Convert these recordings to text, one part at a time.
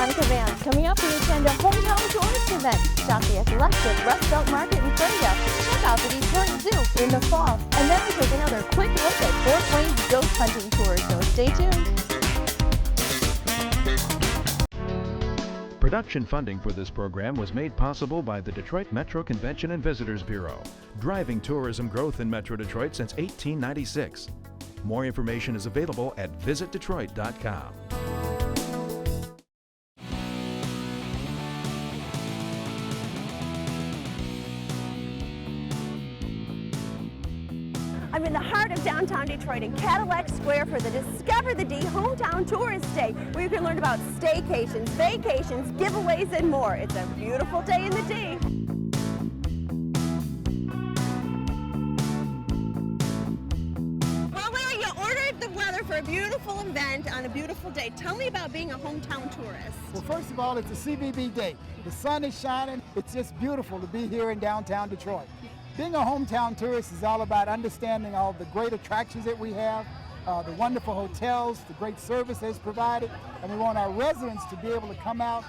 Veronica Vance. Coming up, we attend a hometown tourist event. Shop the eclectic Rust Belt Market in Ferndale. Check out the Detroit Zoo in the fall. And then we take another quick look at Fort Wayne's ghost hunting tour, so stay tuned. Production funding for this program was made possible by the Detroit Metro Convention and Visitors Bureau, driving tourism growth in Metro Detroit since 1896. More information is available at visitdetroit.com. I'm in the heart of downtown Detroit in Cadillac Square for the Discover the D Hometown Tourist Day, where you can learn about staycations, vacations, giveaways, and more. It's a beautiful day in the D. Well, Larry, you ordered the weather for a beautiful event on a beautiful day. Tell me about being a hometown tourist. Well, first of all, it's a CVB day. The sun is shining. It's just beautiful to be here in downtown Detroit. Being a hometown tourist is all about understanding all the great attractions that we have, the wonderful hotels, the great service that's provided, and we want our residents to be able to come out,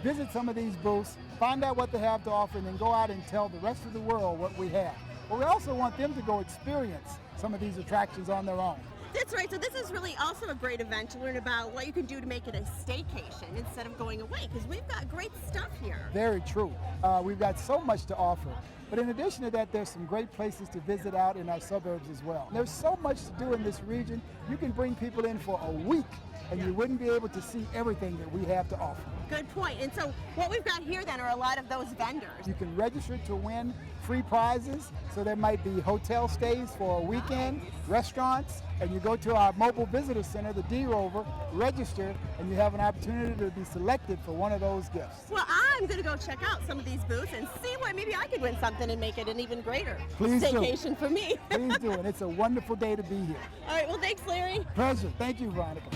visit some of these booths, find out what they have to offer, and then go out and tell the rest of the world what we have. But we also want them to go experience some of these attractions on their own. That's right. So this is really also a great event to learn about what you can do to make it a staycation instead of going away, because we've got great stuff here. Very true. We've got so much to offer. But in addition to that, there's some great places to visit out in our suburbs as well. There's so much to do in this region. You can bring people in for a week and you wouldn't be able to see everything that we have to offer. Good point. And so what we've got here then are a lot of those vendors. You can register to win free prizes. So there might be hotel stays for a weekend, restaurants, and you go to our mobile visitor center, the D Rover, register, and you have an opportunity to be selected for one of those gifts. Well, I'm going to go check out some of these booths and see what maybe I could win something and make it an even greater staycation for me. Please do, and it's a wonderful day to be here. All right, well, thanks, Larry. Pleasure. Thank you, Veronica.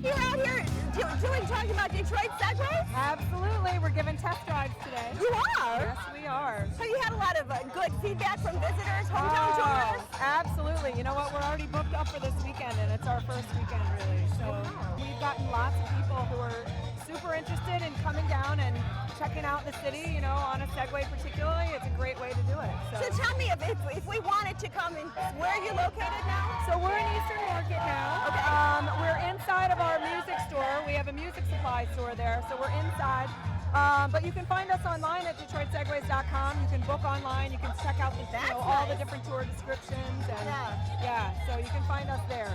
You're out here talking about Detroit Segways? Absolutely. We're giving test drives today. You are? Yes, we are. Have you had a lot of good feedback from visitors, hometown tourists? Absolutely. You know what? We're already booked up for this weekend, and it's our first weekend, really. So we've gotten lots of people who are super interested in coming down and checking out the city, you know, on a Segway particularly. It's a great way to do it. So tell me, if we wanted to come in, where are you located now? So we're in Eastern Market now. Okay. We're inside of our music store. We have a music supply store there, so we're inside. But you can find us online at DetroitSegways.com. You can book online. You can check out all the different tour descriptions. And so you can find us there.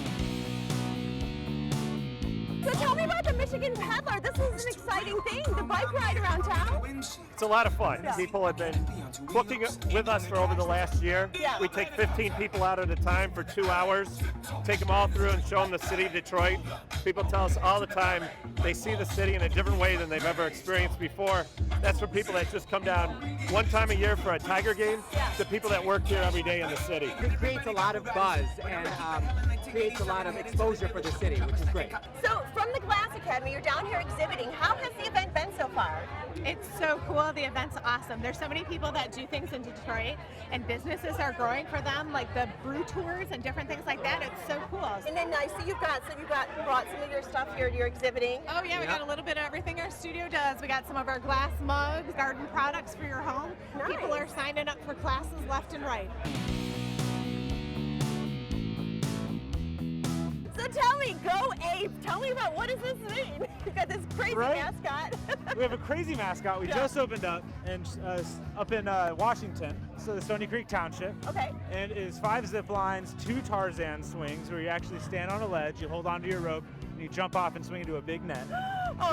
So tell me about the Michigan Peddler. This is an exciting thing, the bike ride around town. It's a lot of fun. Yeah. People have been booking with us for over the last year. Yeah. We take 15 people out at a time for 2 hours, take them all through and show them the city of Detroit. People tell us all the time they see the city in a different way than they've ever experienced before. That's for people that just come down one time a year for a Tiger game, to people that work here every day in the city. It creates a lot of buzz and creates a lot of exposure for the city, which is great. So from the Glass Academy, you're down here exhibiting. How has the event been so far? It's so cool. The event's awesome. There's so many people that do things in Detroit, and businesses are growing for them, like the brew tours and different things like that. It's so cool. And then I see you've brought some of your stuff here. You're exhibiting. Oh yeah, we got a little bit of everything our studio does. We got some of our glass mugs, garden products for your home. Nice. People are signing up for classes left and right. So tell me, go Ape. Tell me about what does this mean? You've got this crazy mascot. We have a crazy mascot. We just opened up up in Washington, so the Stony Creek Township. Okay. And it is 5 zip lines, 2 Tarzan swings where you actually stand on a ledge, you hold onto your rope, and you jump off and swing into a big net.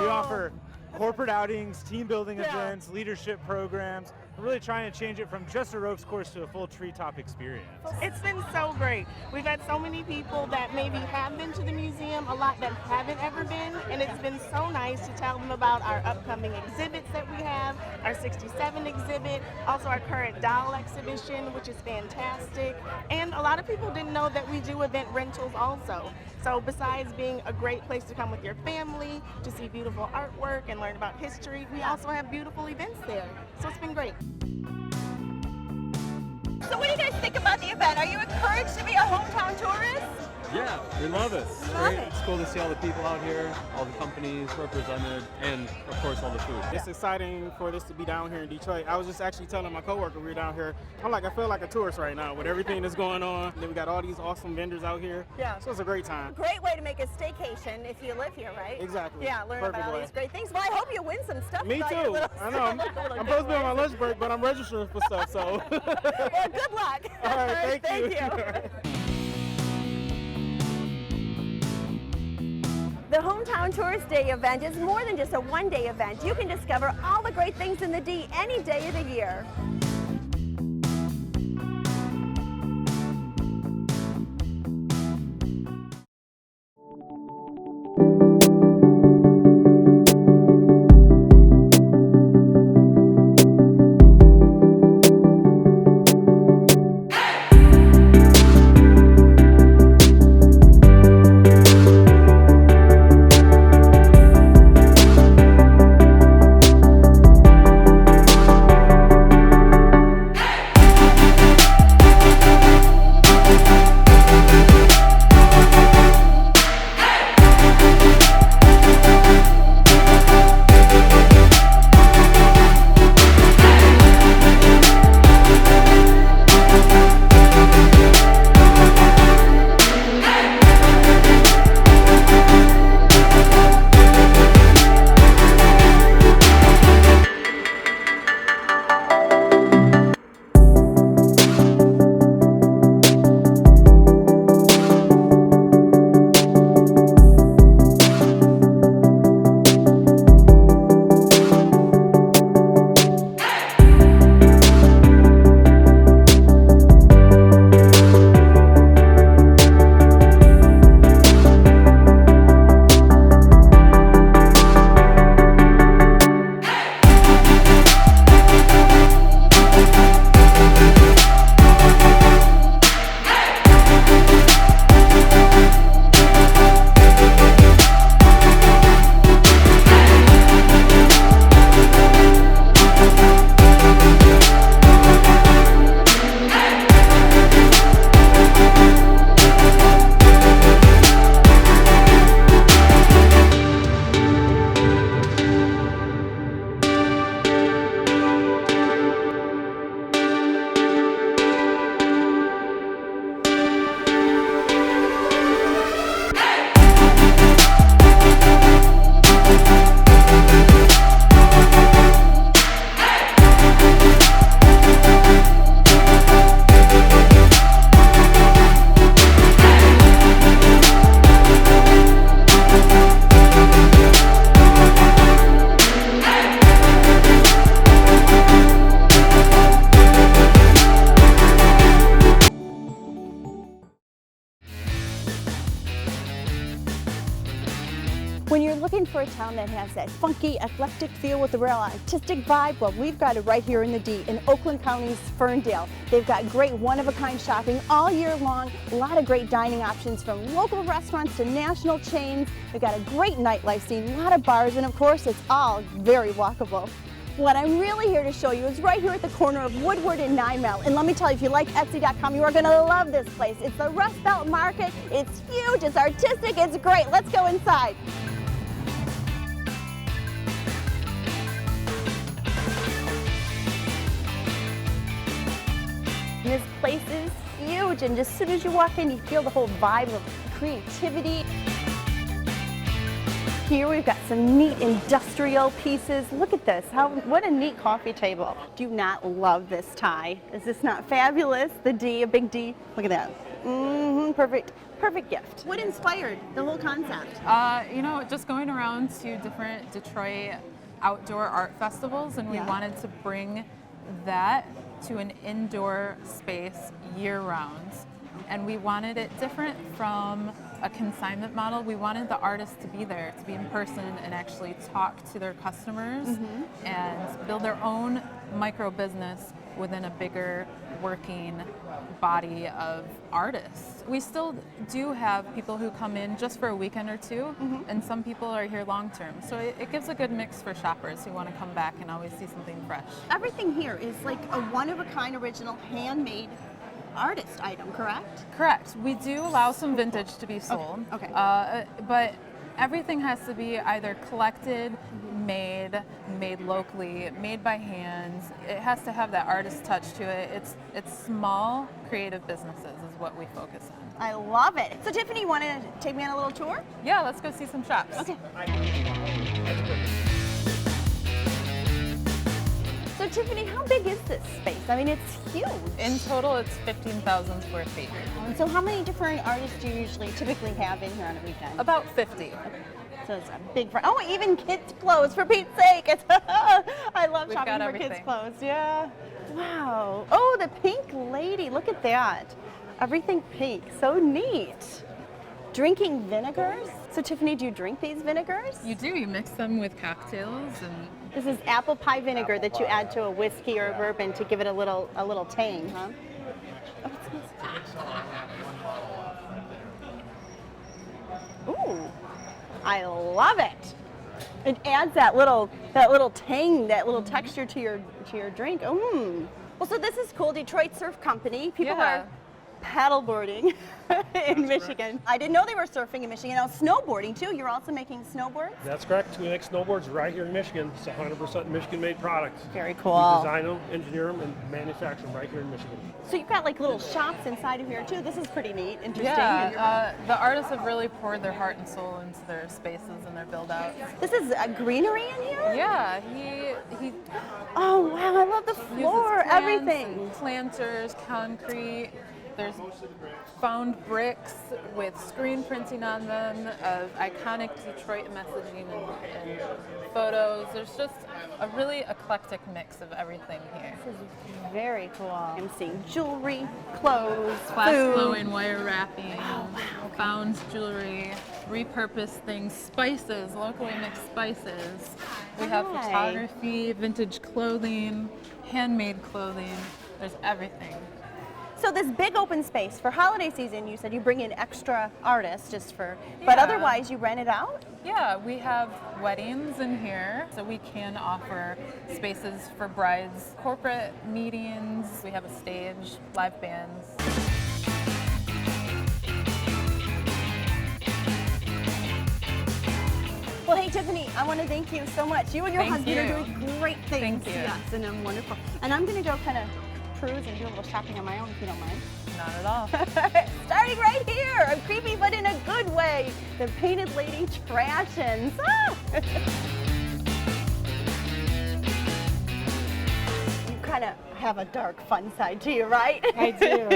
We offer corporate outings, team building events, leadership programs. We're really trying to change it from just a ropes course to a full treetop experience. It's been so great. We've had so many people that maybe have been to the museum, a lot that haven't ever been, and it's been so nice to tell them about our upcoming exhibits that we have, our 67 exhibit, also our current doll exhibition, which is fantastic. And a lot of people didn't know that we do event rentals also. So besides being a great place to come with your family, to see beautiful artwork and learn about history, we also have beautiful events there. So it's been great. So what do you guys think about the event? Are you encouraged to be a hometown tourist? Yeah, we love it. It's great. It's cool to see all the people out here, all the companies represented, and of course all the food. It's exciting for this to be down here in Detroit. I was just actually telling my coworker we were down here. I feel like a tourist right now with everything that's going on. And then we got all these awesome vendors out here. Yeah. So it's a great time. Great way to make a staycation if you live here, right? Exactly. Yeah, learn Perfect about all way. these great things. Well, I hope you win some stuff. Me with all your too. little- I know. I'm supposed to be on my lunch break, but I'm registering for stuff, so. Well, good luck. All right, thank you. The Hometown Tourist Day event is more than just a one-day event. You can discover all the great things in the D any day of the year. When you're looking for a town that has that funky, eclectic feel with a real artistic vibe, well, we've got it right here in the D, in Oakland County's Ferndale. They've got great one-of-a-kind shopping all year long, a lot of great dining options from local restaurants to national chains. They've got a great nightlife scene, a lot of bars, and of course, it's all very walkable. What I'm really here to show you is right here at the corner of Woodward and 9 Mile. And let me tell you, if you like Etsy.com, you are going to love this place. It's the Rust Belt Market. It's huge, it's artistic, it's great. Let's go inside. This place is huge, and just as soon as you walk in, you feel the whole vibe of creativity. Here we've got some neat industrial pieces. Look at this, what a neat coffee table. Do you not love this tie? Is this not fabulous? The D, a big D, look at that. Perfect gift. What inspired the whole concept? You know, just going around to different Detroit outdoor art festivals, and we wanted to bring that to an indoor space year-round. And we wanted it different from a consignment model. We wanted the artists to be there, to be in person and actually talk to their customers and build their own micro business within a bigger working body of artists. We still do have people who come in just for a weekend or two, and some people are here long term. So it gives a good mix for shoppers who want to come back and always see something fresh. Everything here is like a one-of-a-kind original handmade artist item, correct? Correct. We do allow some vintage to be sold. Okay. But everything has to be either collected, made locally, made by hand. It has to have that artist touch to it. It's small, creative businesses is what we focus on. I love it. So Tiffany, you want to take me on a little tour? Yeah, let's go see some shops. Okay. So Tiffany, how big is this space? I mean, it's huge. In total, it's 15,000 square feet. And so how many different artists do you typically have in here on a weekend? About 50. Okay. So it's a big front. Oh, even kids' clothes, for Pete's sake. I love shopping for kids' clothes. Yeah. Wow. Oh, the pink lady. Look at that. Everything pink. So neat. Drinking vinegars. So Tiffany, do you drink these vinegars? You do. You mix them with cocktails and. This is apple pie vinegar that you add to a whiskey or a bourbon to give it a little tang, huh? Ooh, I love it. It adds that little tang, that little texture to your drink. Well, so this is cool. Detroit Surf Company. People are paddleboarding in Michigan. I didn't know they were surfing in Michigan. Now snowboarding too. You're also making snowboards? That's correct. We make snowboards right here in Michigan. It's a 100% Michigan-made product. Very cool. We design them, engineer them, and manufacture them right here in Michigan. So you've got like little shops inside of here too. This is pretty neat, interesting. Yeah, the artists have really poured their heart and soul into their spaces and their build-outs. This is a greenery in here? Yeah, he oh wow, I love the floor, everything. Planters, concrete. There's found bricks with screen printing on them of iconic Detroit messaging and photos. There's just a really eclectic mix of everything here. This is very cool. I'm seeing jewelry, clothes, glass food. blowing, wire wrapping, found jewelry, repurposed things, spices, locally mixed spices. We have photography, vintage clothing, handmade clothing. There's everything. So this big open space for holiday season, you said you bring in extra artists just for, but otherwise you rent it out? Yeah, we have weddings in here, so we can offer spaces for brides, corporate meetings. We have a stage, live bands. Well, hey Tiffany, I want to thank you so much. You and your husband are doing great things. Thank you. Yes, and I'm wonderful. And I'm going to go kind of cruise and do a little shopping on my own, if you don't mind. Not at all. Starting right here. I'm creepy, but in a good way. The Painted Lady Trashins. You kind of have a dark, fun side to you, right? I do.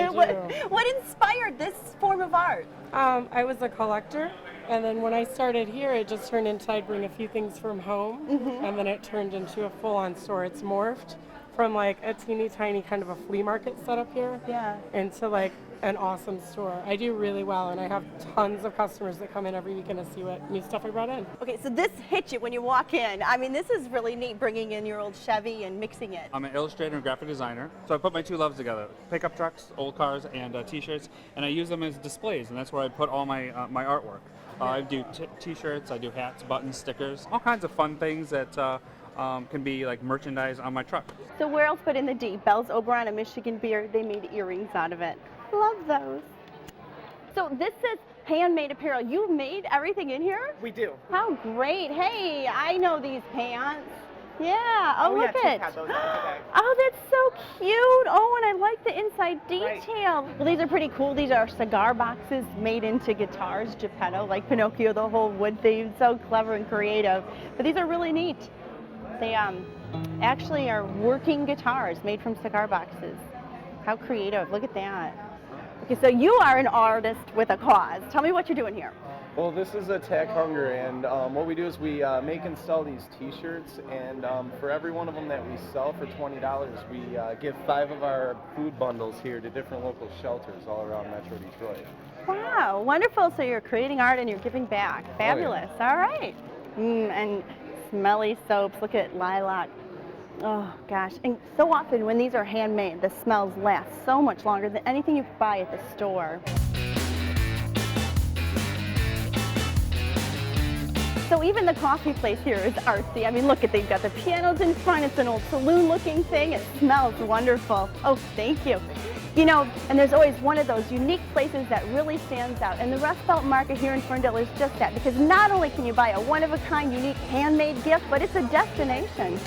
What inspired this form of art? I was a collector, and then when I started here, it just turned into I'd bring a few things from home, and then it turned into a full-on store. It's morphed from like a teeny tiny kind of a flea market setup here into like an awesome store. I do really well, and I have tons of customers that come in every weekend to see what new stuff I brought in. Okay, so this hits you when you walk in. I mean, this is really neat, bringing in your old Chevy and mixing it. I'm an illustrator and graphic designer, so I put my two loves together: pickup trucks, old cars, and T-shirts, and I use them as displays, and that's where I put all my my artwork. I do T-shirts, I do hats, buttons, stickers, all kinds of fun things that can be like merchandise on my truck. So where else but in the D? Bell's Oberon, a Michigan beer. They made earrings out of it. Love those. So this says handmade apparel. You made everything in here? We do. How great. Hey, I know these pants. Yeah. Oh, look at it. Oh, that's so cute. Oh, and I like the inside detail. Well, these are pretty cool. These are cigar boxes made into guitars, Geppetto, like Pinocchio, the whole wood theme. So clever and creative. But these are really neat. They actually are working guitars made from cigar boxes. How creative. Look at that. Okay, so you are an artist with a cause. Tell me what you're doing here. Well, this is Attack Hunger, and what we do is we make and sell these T-shirts, and for every one of them that we sell for $20, we give 5 of our food bundles here to different local shelters all around Metro Detroit. Wow, wonderful. So you're creating art and you're giving back. Fabulous. Oh, yeah. All right. And smelly soaps. Look at lilac. Oh, gosh. And so often when these are handmade, the smells last so much longer than anything you could buy at the store. So even the coffee place here is artsy. I mean, look at, they've got the pianos in front. It's an old saloon-looking thing. It smells wonderful. Oh, thank you. You know, and there's always one of those unique places that really stands out. And the Rust Belt Market here in Ferndale is just that, because not only can you buy a one-of-a-kind, unique, handmade gift, but it's a destination.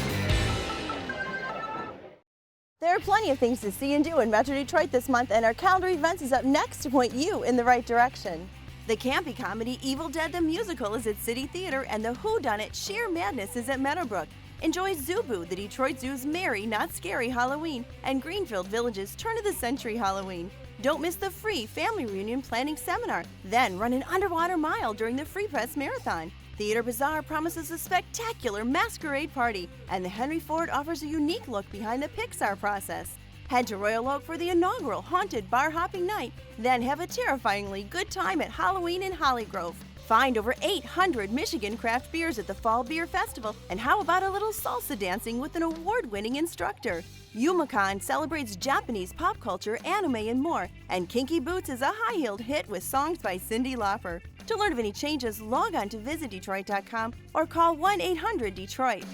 There are plenty of things to see and do in Metro Detroit this month, and our calendar events is up next to point you in the right direction. The campy comedy Evil Dead the Musical is at City Theater, and the whodunit Sheer Madness is at Meadowbrook. Enjoy Zubu, the Detroit Zoo's merry, not scary Halloween, and Greenfield Village's turn-of-the-century Halloween. Don't miss the free Family Reunion Planning Seminar, then run an underwater mile during the Free Press Marathon. Theater Bazaar promises a spectacular masquerade party, and the Henry Ford offers a unique look behind the Pixar process. Head to Royal Oak for the inaugural Haunted Bar Hopping Night, then have a terrifyingly good time at Halloween in Hollygrove. Find over 800 Michigan craft beers at the Fall Beer Festival, and how about a little salsa dancing with an award-winning instructor? YumaCon celebrates Japanese pop culture, anime, and more, and Kinky Boots is a high-heeled hit with songs by Cyndi Lauper. To learn of any changes, log on to visitdetroit.com or call 1-800-DETROIT.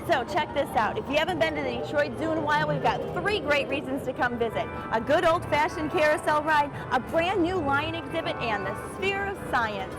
So check this out. If you haven't been to the Detroit Zoo in a while, we've got 3 great reasons to come visit. A good old-fashioned carousel ride, a brand new lion exhibit, and the Sphere of Science.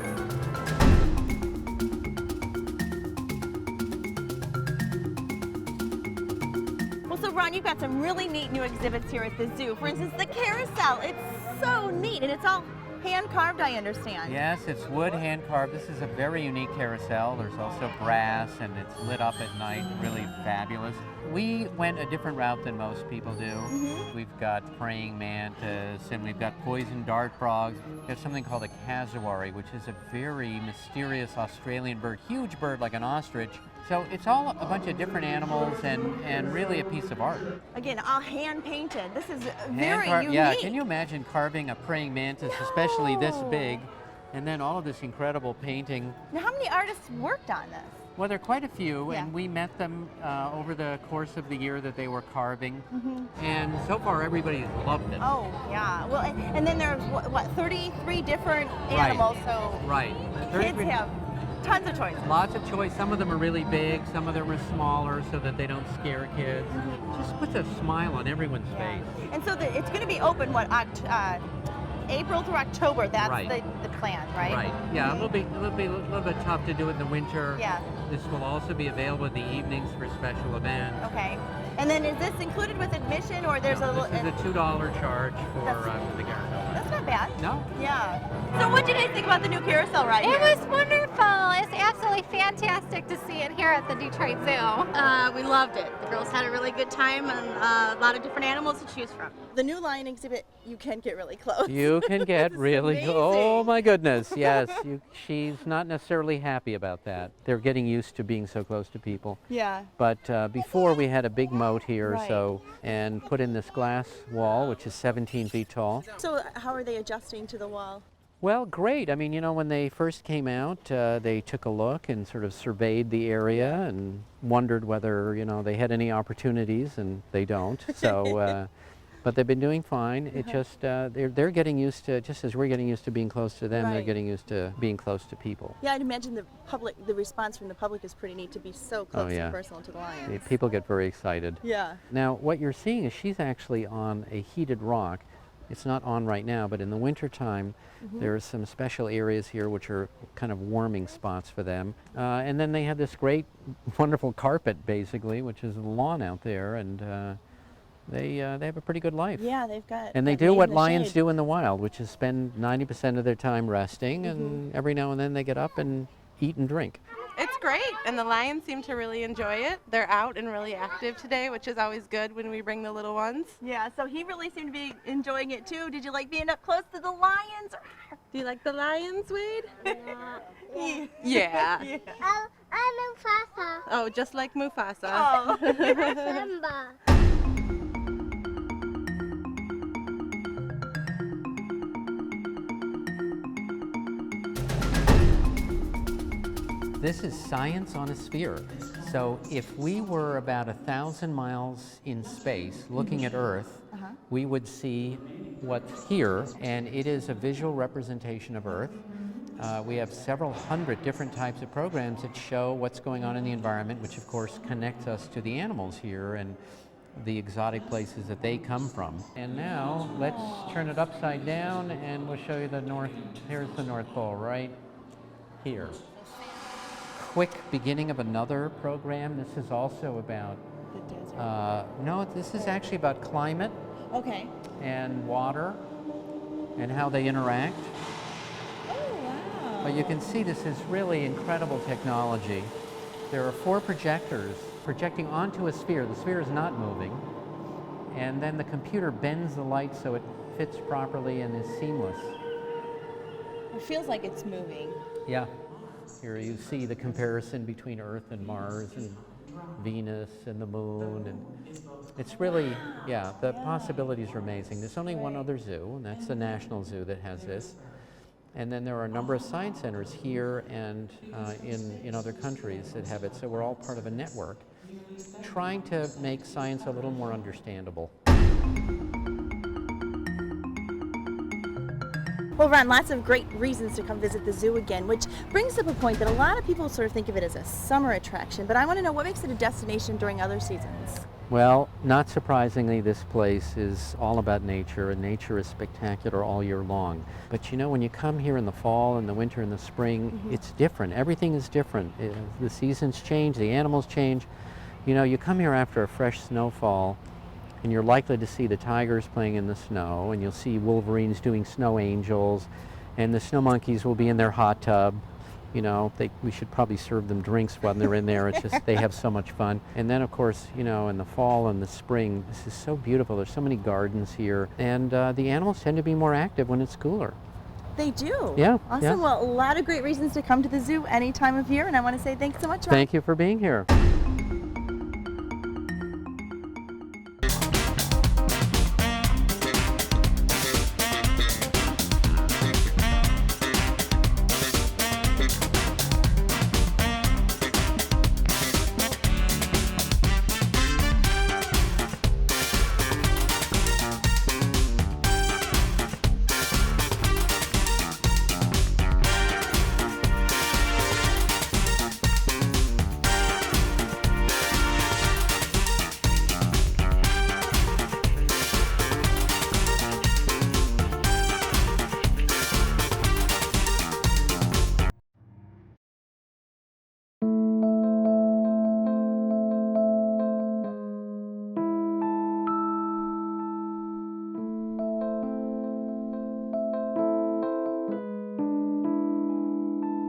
Well, so Ron, you've got some really neat new exhibits here at the zoo. For instance, the carousel. It's so neat, and it's all hand-carved, I understand. Yes, it's wood hand-carved. This is a very unique carousel. There's also brass, and it's lit up at night, really fabulous. We went a different route than most people do. We've got praying mantis, and we've got poison dart frogs. We have something called a cassowary, which is a very mysterious Australian bird, huge bird like an ostrich. So it's all a bunch of different animals and really a piece of art. Again, all hand-painted. This is very unique. Yeah, can you imagine carving a praying mantis, especially this big, and then all of this incredible painting? Now, how many artists worked on this? Well, there are quite a few, and we met them over the course of the year that they were carving, and so far everybody's loved it. Oh, yeah. Well, and then there's, what 33 different animals, so kids have tons of choices. Lots of choice. Some of them are really big, some of them are smaller so that they don't scare kids. Just puts a smile on everyone's face. And so it's going to be open, what, April through October, that's the plan, right? Right. Yeah, a little bit tough to do it in the winter. Yeah. This will also be available in the evenings for special events. Okay. And then is this included with admission, or there's This is a $2 charge for the carousel. That's not bad. No? Yeah. So what did you guys think about the new carousel ride It here? was wonderful. It's absolutely fantastic to see it here at the Detroit Zoo. We loved it. The girls had a really good time and a lot of different animals to choose from. The new lion exhibit, you can get really close. You can get really, oh my goodness, yes. She's not necessarily happy about that. They're getting used to being so close to people. Yeah. But before we had a big moat here, and put in this glass wall, which is 17 feet tall. So how are they adjusting to the wall? Well, great. I mean, you know, when they first came out, they took a look and sort of surveyed the area and wondered whether, you know, they had any opportunities, and they don't. So, but they've been doing fine. It just, they're getting used to, just as we're getting used to being close to them, they're getting used to being close to people. Yeah, I'd imagine the response from the public is pretty neat to be so close and personal to the lions. People get very excited. Yeah. Now, what you're seeing is she's actually on a heated rock. It's not on right now, but in the winter time, there are some special areas here which are kind of warming spots for them. And then they have this great, wonderful carpet, basically, which is the lawn out there, and they have a pretty good life. Yeah, they've got. And they do what lions do in the wild, which is spend 90% of their time resting, and every now and then they get up and eat and drink. It's great, and the lions seem to really enjoy it. They're out and really active today, which is always good when we bring the little ones. Yeah, so he really seemed to be enjoying it too. Did you like being up close to the lions? Do you like the lions, Wade? Yeah. Yeah. I'm Mufasa. Oh, just like Mufasa. Oh. Simba. This is science on a sphere. So if we were about 1,000 miles in space looking at Earth, we would see what's here, and it is a visual representation of Earth. We have several hundred different types of programs that show what's going on in the environment, which of course connects us to the animals here and the exotic places that they come from. And now let's turn it upside down and we'll show you the north. Here's the North Pole right here. Quick beginning of another program. This is also about the desert. No, this is actually about climate. Okay. And water and how they interact. Oh, wow. But you can see this is really incredible technology. There are 4 projectors projecting onto a sphere. The sphere is not moving. And then the computer bends the light so it fits properly and is seamless. It feels like it's moving. Yeah. Here you see the comparison between Earth and Mars and Venus and the moon. And it's really, yeah, the possibilities are amazing. There's only one other zoo, and that's the National Zoo that has this. And then there are a number of science centers here and in other countries that have it. So we're all part of a network trying to make science a little more understandable. Well, Ron, lots of great reasons to come visit the zoo again, which brings up a point that a lot of people sort of think of it as a summer attraction, but I want to know what makes it a destination during other seasons? Well, not surprisingly, this place is all about nature, and nature is spectacular all year long. But you know, when you come here in the fall and the winter and the spring, it's different. Everything is different. The seasons change, the animals change. You know, you come here after a fresh snowfall, and you're likely to see the tigers playing in the snow, and you'll see wolverines doing snow angels, and the snow monkeys will be in their hot tub. You know, we should probably serve them drinks when they're in there. It's just, they have so much fun. And then, of course, you know, in the fall and the spring, this is so beautiful. There's so many gardens here, and the animals tend to be more active when it's cooler. They do? Yeah. Awesome. Yeah. Well, a lot of great reasons to come to the zoo any time of year, and I want to say thanks so much, Ron. Thank you for being here.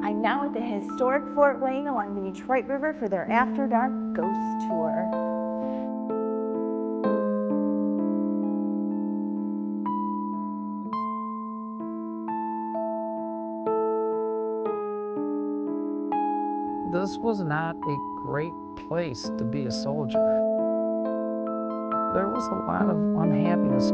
I'm now at the historic Fort Wayne along the Detroit River for their After Dark Ghost Tour. This was not a great place to be a soldier. There was a lot of unhappiness.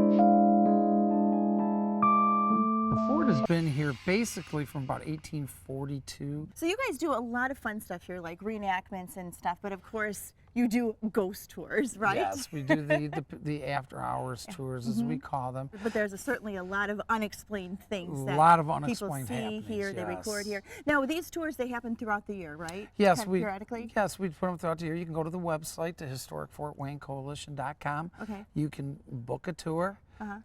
The fort has been here basically from about 1842. So you guys do a lot of fun stuff here, like reenactments and stuff, but of course you do ghost tours, right? Yes, we do the after-hours tours, as we call them. But there's certainly a lot of unexplained things that people see here, they record here. Now, these tours, they happen throughout the year, right? Yes, periodically? Yes, we put them throughout the year. You can go to the website, to historicfortwaynecoalition.com. Okay. You can book a tour.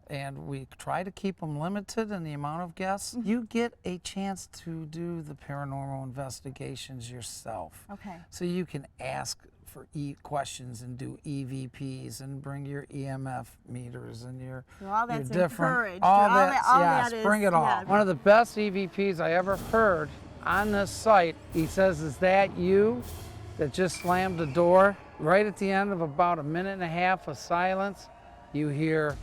And we try to keep them limited in the amount of guests. You get a chance to do the paranormal investigations yourself. Okay. So you can ask for questions and do EVPs and bring your EMF meters and your all that's your different encouraged. all All that, that yes, is, bring it all. yeah. One of the best EVPs I ever heard on this site. He says, "Is that you that just slammed the door?" Right at the end of about a minute and a half of silence, you hear,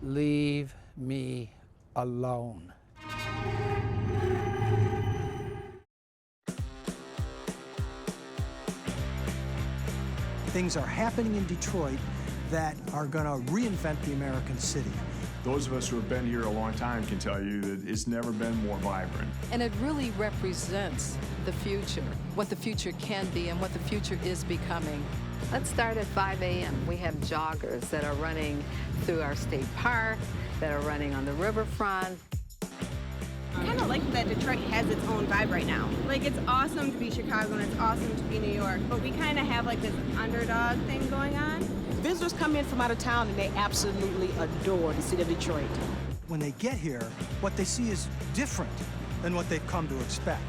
"Leave me alone." Things are happening in Detroit that are going to reinvent the American city. Those of us who have been here a long time can tell you that it's never been more vibrant. And it really represents the future, what the future can be and what the future is becoming. Let's start at 5 a.m. We have joggers that are running through our state park, that are running on the riverfront. I kind of like that Detroit has its own vibe right now. Like, it's awesome to be Chicago and it's awesome to be New York, but we kind of have like this underdog thing going on. Visitors come in from out of town and they absolutely adore the city of Detroit. When they get here, what they see is different than what they've come to expect.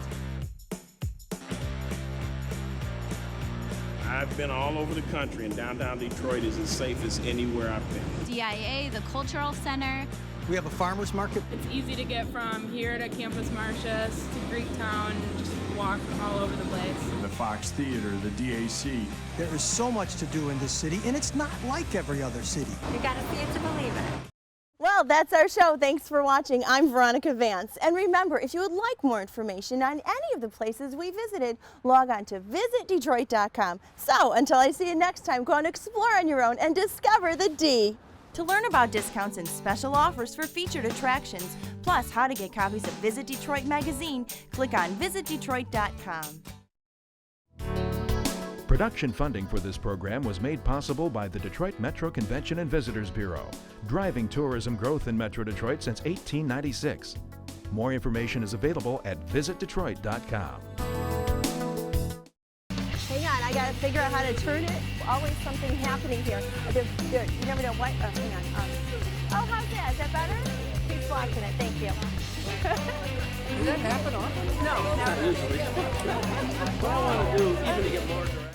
I've been all over the country, and downtown Detroit is as safe as anywhere I've been. DIA, the Cultural Center. We have a farmer's market. It's easy to get from here to Campus Martius to Greektown, just walk all over the place. The Fox Theater, the DAC. There is so much to do in this city, and it's not like every other city. You gotta see it to believe it. Well, that's our show. Thanks for watching. I'm Veronica Vance. And remember, if you would like more information on any of the places we visited, log on to visitdetroit.com. So until I see you next time, go and explore on your own and discover the D. To learn about discounts and special offers for featured attractions, plus how to get copies of Visit Detroit magazine, click on visitdetroit.com. Production funding for this program was made possible by the Detroit Metro Convention and Visitors Bureau, driving tourism growth in Metro Detroit since 1896. More information is available at visitdetroit.com. Hang on, I gotta figure out how to turn it. Always something happening here. You never know what. Hang on. Oh, how's that? Is that better? Keep watching it. Thank you. Does that happen often? No, never. What I want to do, even to get more direct.